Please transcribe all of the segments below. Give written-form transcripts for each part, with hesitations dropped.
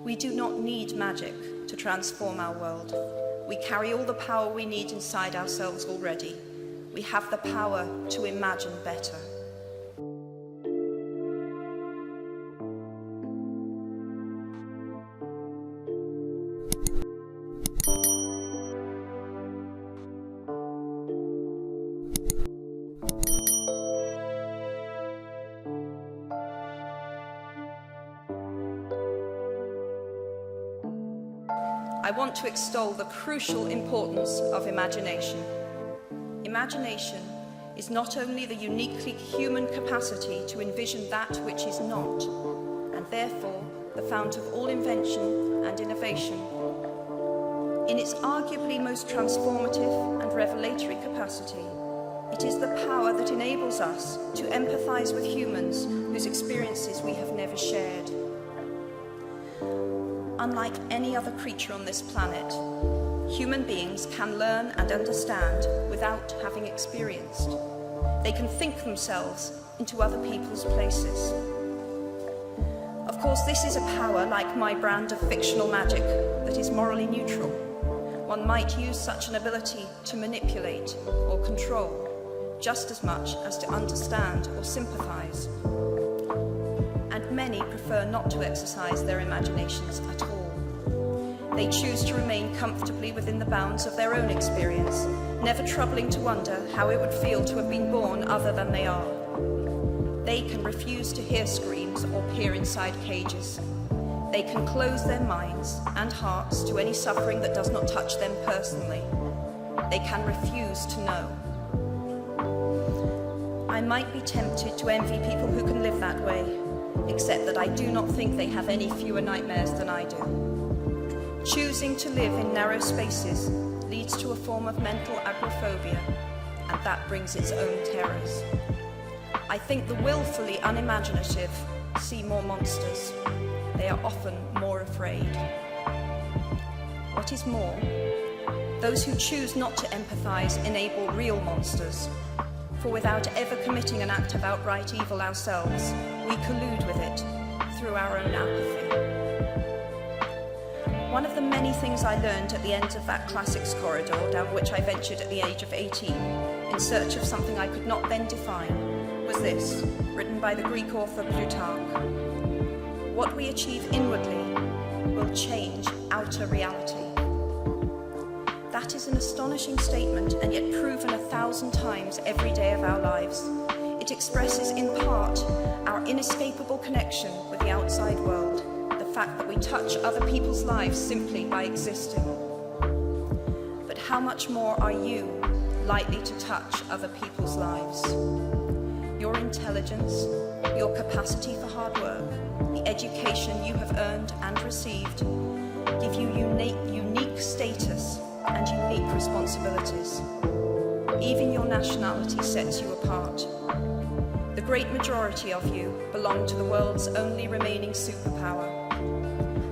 We do not need magic to transform our world. We carry all the power we need inside ourselves already. We have the power to imagine better. I want to extol the crucial importance of imagination. Imagination is not only the uniquely human capacity to envision that which is not, and therefore the fount of all invention and innovation. In its arguably most transformative and revelatory capacity, it is the power that enables us to empathize with humans whose experiences we have never shared. Unlike any other creature on this planet, human beings can learn and understand without having experienced. They can think themselves into other people's places. Of course, this is a power, like my brand of fictional magic, that is morally neutral. One might use such an ability to manipulate or control, just as much as to understand or sympathize. And many prefer not to exercise their imaginations at all. They choose to remain comfortably within the bounds of their own experience, never troubling to wonder how it would feel to have been born other than they are. They can refuse to hear screams or peer inside cages. They can close their minds and hearts to any suffering that does not touch them personally. They can refuse to know. I might be tempted to envy people who can live that way, except that I do not think they have any fewer nightmares than I do. Choosing to live in narrow spaces leads to a form of mental agoraphobia, and that brings its own terrors. I think the willfully unimaginative see more monsters. They are often more afraid. What is more, those who choose not to empathize enable real monsters, for without ever committing an act of outright evil ourselves, we collude with it through our own apathy. One of the many things I learned at the end of that classics corridor down which I ventured at the age of 18, in search of something I could not then define, was this, written by the Greek author Plutarch. What we achieve inwardly will change outer reality. That is an astonishing statement, and yet proven 1,000 times every day of our lives. It expresses in part our inescapable connection with the outside world, the fact that we touch other people's lives simply by existing. But how much more are you likely to touch other people's lives? Your intelligence, your capacity for hard work, the education you have earned and received, give you unique status and unique responsibilities. Even your nationality sets you apart. The great majority of you belong to the world's only remaining superpower.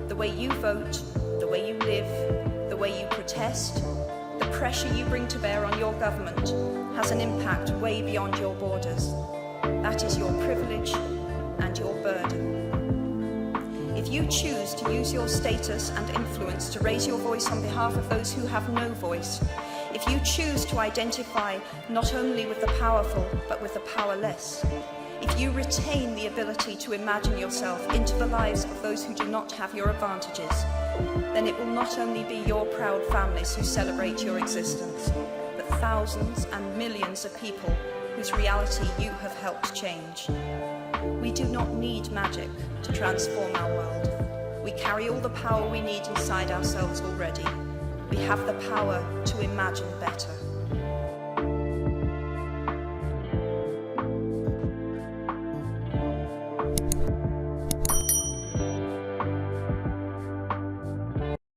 The way you vote, the way you live, the way you protest, the pressure you bring to bear on your government has an impact way beyond your borders. That is your privilege and your burden. If you choose to use your status and influence to raise your voice on behalf of those who have no voice, if you choose to identify not only with the powerful but with the powerless, if you retain the ability to imagine yourself into the lives of those who do not have your advantages, then it will not only be your proud families who celebrate your existence, but thousands and millions of people whose reality you have helped change. We do not need magic to transform our world. We carry all the power we need inside ourselves already. We have the power to imagine better.